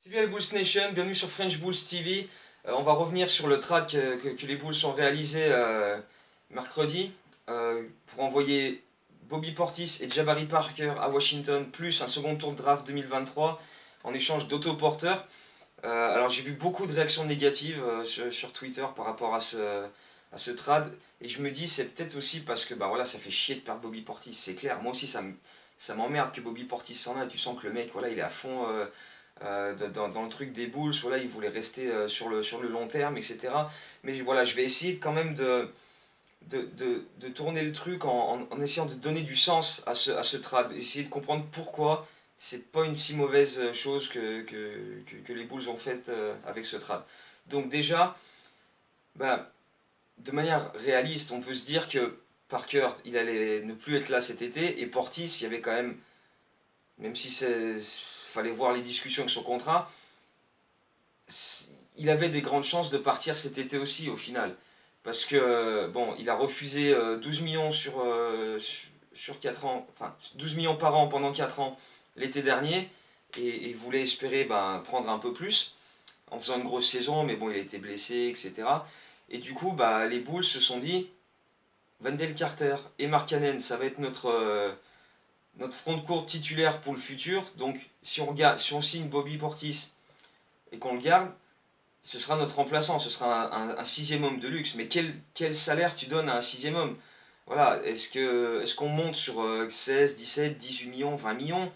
Salut à la Bulls Nation, bienvenue sur French Bulls TV. On va revenir sur le trade que les Bulls ont réalisé mercredi pour envoyer Bobby Portis et Jabari Parker à Washington, plus un second tour de draft 2023 en échange d'Otto Porter. Alors j'ai vu beaucoup de réactions négatives sur Twitter par rapport à ce trade, et je me dis c'est peut-être aussi parce que bah voilà, ça fait chier de perdre Bobby Portis, c'est clair. Moi aussi ça m'emmerde que Bobby Portis s'en aille. Tu sens que le mec voilà, il est à fond dans le truc des Bulls, voilà, il voulait rester sur le long terme, etc. Mais voilà, je vais essayer quand même de tourner le truc en essayant de donner du sens à ce trade, essayer de comprendre pourquoi c'est pas une si mauvaise chose que les Bulls ont faite avec ce trade. Donc déjà, ben, de manière réaliste, on peut se dire que Parker, il allait ne plus être là cet été, et Portis, il y avait quand même si fallait voir les discussions avec son contrat, il avait des grandes chances de partir cet été aussi au final. Parce que, bon, il a refusé 12 millions sur 4 ans, enfin 12 millions par an pendant 4 ans l'été dernier, et voulait espérer prendre un peu plus en faisant une grosse saison, mais bon, il a été blessé, etc. Et du coup, les Bulls se sont dit, Wendell Carter et Mark Cannon, ça va être notre front de court titulaire pour le futur. Donc, si on signe Bobby Portis et qu'on le garde, ce sera notre remplaçant, ce sera un sixième homme de luxe. Mais quel salaire tu donnes à un sixième homme? Voilà, est-ce qu'on monte sur 16, 17, 18 millions, 20 millions?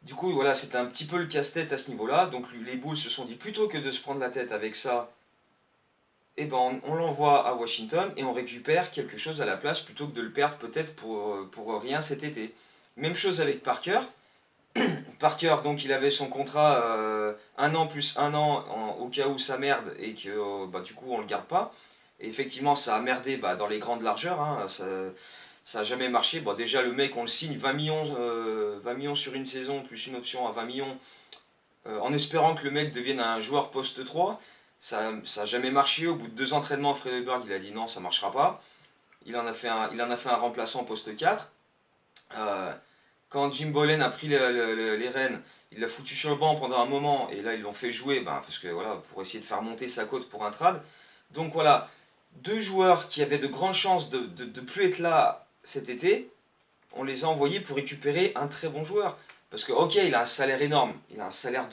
Du coup, voilà, c'était un petit peu le casse-tête à ce niveau-là. Donc les Bulls se sont dit, plutôt que de se prendre la tête avec ça, eh ben, on l'envoie à Washington et on récupère quelque chose à la place plutôt que de le perdre peut-être pour rien cet été. Même chose avec Parker. Parker, donc il avait son contrat un an plus un an au cas où ça merde et que du coup on le garde pas. Et effectivement ça a merdé dans les grandes largeurs, hein, ça a jamais marché. Bon, déjà le mec on le signe 20 millions sur une saison plus une option à 20 millions en espérant que le mec devienne un joueur poste 3. Ça a jamais marché. Au bout de 2 entraînements, Fredberg il a dit non, ça marchera pas. Il en a fait un remplaçant poste 4. Euh, Quand Jim Boylen a pris les rênes, il l'a foutu sur le banc pendant un moment, et là ils l'ont fait jouer parce que voilà, pour essayer de faire monter sa cote pour un trade. Donc voilà, deux joueurs qui avaient de grandes chances de plus être là cet été, on les a envoyés pour récupérer un très bon joueur. Parce que ok, il a un salaire énorme, il a un salaire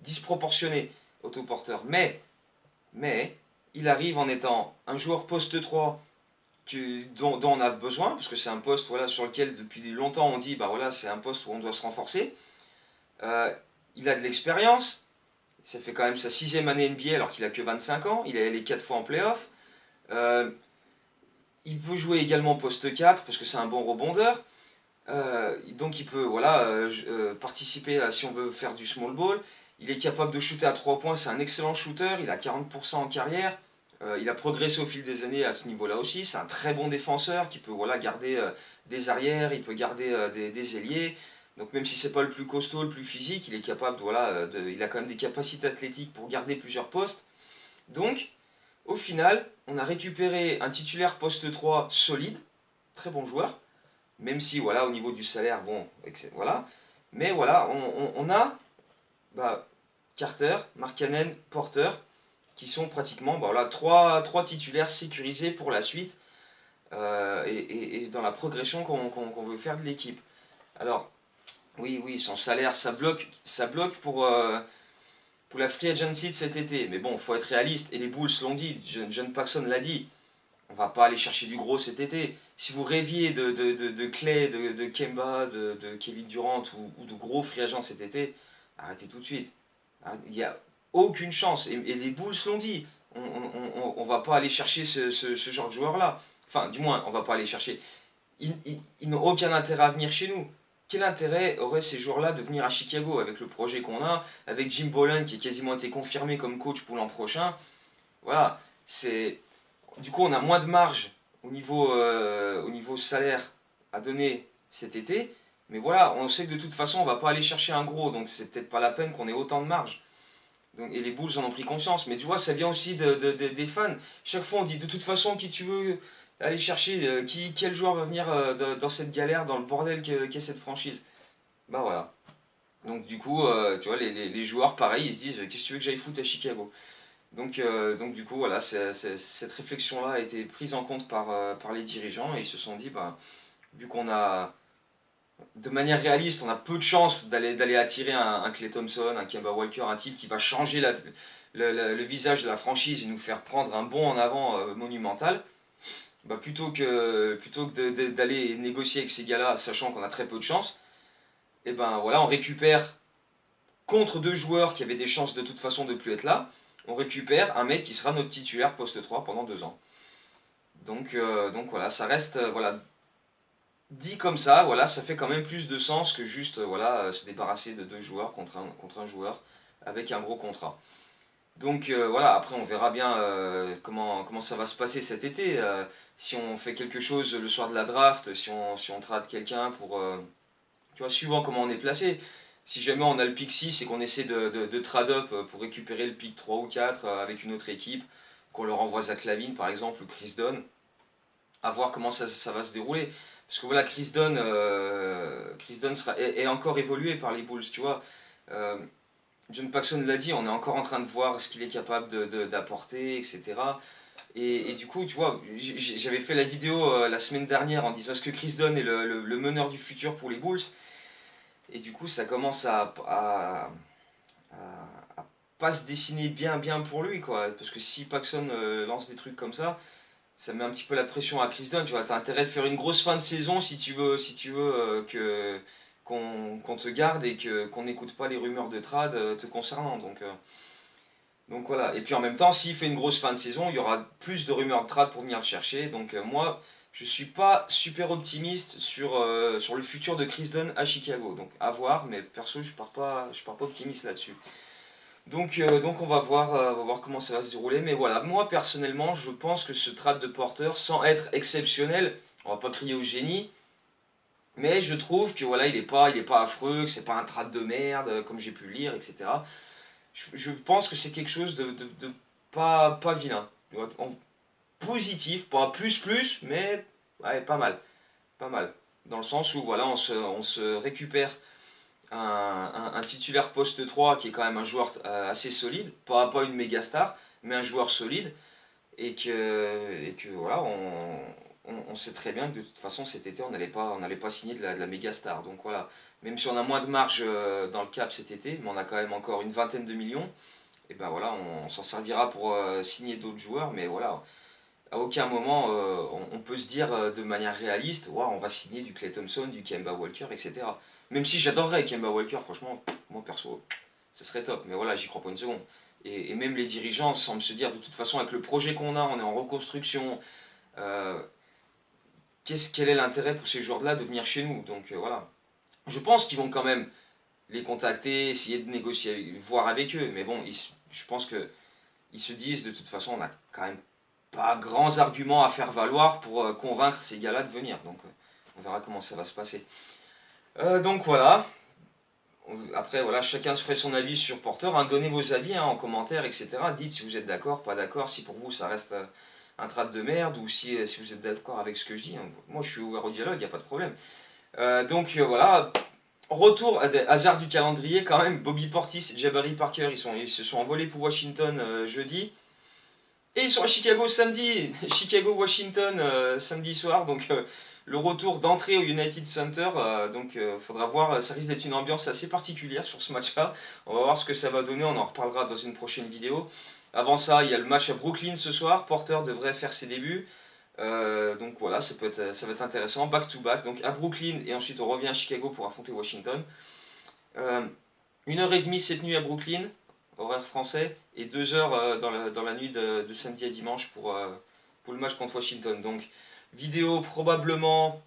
disproportionné, autoporteur, mais il arrive en étant un joueur poste 3 dont on a besoin, parce que c'est un poste voilà, sur lequel depuis longtemps on dit voilà, c'est un poste où on doit se renforcer. Euh, il a de l'expérience, ça fait quand même sa sixième année NBA alors qu'il a que 25 ans, il est allé 4 fois en playoff. Euh, il peut jouer également poste 4 parce que c'est un bon rebondeur. Donc il peut voilà, participer si on veut faire du small ball. Il est capable de shooter à 3 points, c'est un excellent shooter, il a 40% en carrière. Il a progressé au fil des années à ce niveau-là aussi. C'est un très bon défenseur qui peut voilà, garder des arrières, il peut garder des ailiers. Donc même si c'est pas le plus costaud, le plus physique, il est capable, voilà, il a quand même des capacités athlétiques pour garder plusieurs postes. Donc, au final, on a récupéré un titulaire poste 3 solide, très bon joueur, même si voilà, au niveau du salaire, bon, voilà. Mais voilà, on a bah, Carter, Markkanen, Porter, qui sont pratiquement voilà, trois titulaires sécurisés pour la suite et dans la progression qu'on veut faire de l'équipe. Alors, oui, son salaire, ça bloque pour la free agency de cet été. Mais bon, il faut être réaliste, et les Bulls l'ont dit, John Paxson l'a dit, on va pas aller chercher du gros cet été. Si vous rêviez de Clay, de Kemba, de Kevin Durant ou de gros free agents cet été, arrêtez tout de suite. Il n'y a aucune chance. Et les Bulls l'ont dit. On va pas aller chercher ce genre de joueur-là. Enfin, du moins, on va pas aller chercher. Ils n'ont aucun intérêt à venir chez nous. Quel intérêt auraient ces joueurs-là de venir à Chicago avec le projet qu'on a, avec Jim Boylen qui a quasiment été confirmé comme coach pour l'an prochain? Voilà, c'est du coup on a moins de marge au niveau salaire à donner cet été. Mais voilà, on sait que de toute façon on va pas aller chercher un gros, donc c'est peut-être pas la peine qu'on ait autant de marge. Donc, et les Bulls en ont pris conscience. Mais tu vois, ça vient aussi des fans. Chaque fois, on dit de toute façon, qui tu veux aller chercher, quel joueur va venir dans cette galère, dans le bordel qu'est cette franchise. Bah voilà. Donc du coup, tu vois, les joueurs, pareil, ils se disent, qu'est-ce que tu veux que j'aille foutre à Chicago? Donc du coup, voilà, cette réflexion-là a été prise en compte par les dirigeants et ils se sont dit, bah, vu qu'on a, de manière réaliste, on a peu de chances d'aller attirer un Klay Thompson, un Kemba Walker, un type qui va changer le visage de la franchise et nous faire prendre un bond en avant monumental, bah, plutôt que d'aller négocier avec ces gars-là, sachant qu'on a très peu de chances, et ben voilà, on récupère contre deux joueurs qui avaient des chances de toute façon de plus être là, on récupère un mec qui sera notre titulaire poste 3 pendant 2 ans. Donc voilà, ça reste voilà, dit comme ça, voilà, ça fait quand même plus de sens que juste voilà, se débarrasser de deux joueurs contre un joueur avec un gros contrat. Donc voilà, après on verra bien comment ça va se passer cet été. Si on fait quelque chose le soir de la draft, si on trade quelqu'un pour, tu vois, suivant comment on est placé. Si jamais on a le pick 6 et qu'on essaie de trade up pour récupérer le pick 3 ou 4 avec une autre équipe, qu'on leur envoie Zach Lavine par exemple ou Chris Dunn, à voir comment ça va se dérouler. Parce que voilà, Chris Dunn est encore évolué par les Bulls, tu vois. Euh, John Paxson l'a dit, on est encore en train de voir ce qu'il est capable d'apporter, etc. Et du coup, tu vois, j'avais fait la vidéo la semaine dernière en disant est-ce que Chris Dunn est le meneur du futur pour les Bulls. Et du coup, ça commence à pas se dessiner bien pour lui, quoi. Parce que si Paxson lance des trucs comme ça met un petit peu la pression à Chris Dunn. Tu vois, t'as intérêt de faire une grosse fin de saison si tu veux qu'on te garde et qu'on n'écoute pas les rumeurs de trade te concernant. Donc voilà. Et puis en même temps, s'il fait une grosse fin de saison, il y aura plus de rumeurs de trade pour venir le chercher. Donc moi, je suis pas super optimiste sur le futur de Chris Dunn à Chicago. Donc à voir, mais perso, je pars pas optimiste là-dessus. Donc on va voir comment ça va se dérouler. Mais voilà, moi personnellement, je pense que ce trade de Porter, sans être exceptionnel, on va pas crier au génie, mais je trouve que voilà, il est pas affreux, que c'est pas un trade de merde, comme j'ai pu le lire, etc. Je pense que c'est quelque chose de pas vilain. En positif, pas plus, mais ouais, pas mal. Pas mal. Dans le sens où voilà, on se récupère un titulaire poste 3 qui est quand même un joueur assez solide, pas une méga star, mais un joueur solide, et que voilà, on sait très bien que de toute façon cet été on n'allait pas signer de la méga star. Donc voilà, même si on a moins de marge dans le cap cet été, mais on a quand même encore une vingtaine de millions, et ben voilà, on s'en servira pour signer d'autres joueurs, mais voilà, à aucun moment on peut se dire de manière réaliste, wow, on va signer du Klay Thompson, du Kemba Walker, etc. Même si j'adorerais Kemba Walker, franchement, moi perso, ce serait top. Mais voilà, j'y crois pas une seconde. Et même les dirigeants semblent se dire, de toute façon, avec le projet qu'on a, on est en reconstruction. euh, Quel est l'intérêt pour ces joueurs-là de venir chez nous? Donc voilà. Je pense qu'ils vont quand même les contacter, essayer de négocier, voir avec eux. Mais bon, je pense que ils se disent, de toute façon, on a quand même pas grands arguments à faire valoir pour convaincre ces gars-là de venir. Donc on verra comment ça va se passer. Donc voilà. Après, voilà, chacun se fait son avis sur Porter. Hein. Donnez vos avis en commentaire, etc. Dites si vous êtes d'accord, pas d'accord, si pour vous ça reste un trade de merde ou si vous êtes d'accord avec ce que je dis. Hein. Moi, je suis ouvert au dialogue, il n'y a pas de problème. Voilà. Retour à des hasards du calendrier quand même. Bobby Portis et Jabari Parker, ils se sont envolés pour Washington jeudi. Et ils sont à Chicago samedi, Chicago-Washington samedi soir, donc le retour d'entrée au United Center, donc faudra voir, ça risque d'être une ambiance assez particulière sur ce match-là, on va voir ce que ça va donner, on en reparlera dans une prochaine vidéo. Avant ça, il y a le match à Brooklyn ce soir, Porter devrait faire ses débuts, donc voilà, ça va être intéressant, back-to-back, donc à Brooklyn et ensuite on revient à Chicago pour affronter Washington. Euh, 1h30 cette nuit à Brooklyn, horaire français, et 2 heures dans la nuit de samedi à dimanche pour le match contre Washington. Donc, vidéo probablement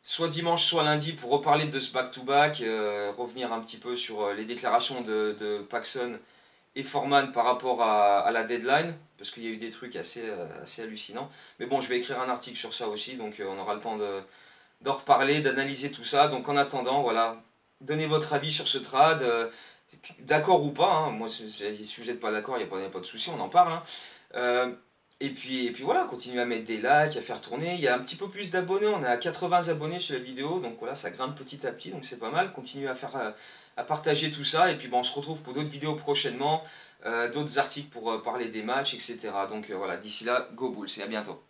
soit dimanche, soit lundi pour reparler de ce back-to-back, revenir un petit peu sur les déclarations de Paxson et Foreman par rapport à la deadline, parce qu'il y a eu des trucs assez hallucinants. Mais bon, je vais écrire un article sur ça aussi, donc on aura le temps d'en reparler, d'analyser tout ça. Donc en attendant, voilà, donnez votre avis sur ce trad, d'accord ou pas. Hein. Moi, si vous n'êtes pas d'accord, il n'y a pas de souci, on en parle. Hein. et puis voilà, continuez à mettre des likes, à faire tourner. Il y a un petit peu plus d'abonnés, on est à 80 abonnés sur la vidéo, donc voilà, ça grimpe petit à petit, donc c'est pas mal. Continuez à partager tout ça, et puis bon, on se retrouve pour d'autres vidéos prochainement, d'autres articles pour parler des matchs, etc. Donc voilà, d'ici là, go Bulls et à bientôt.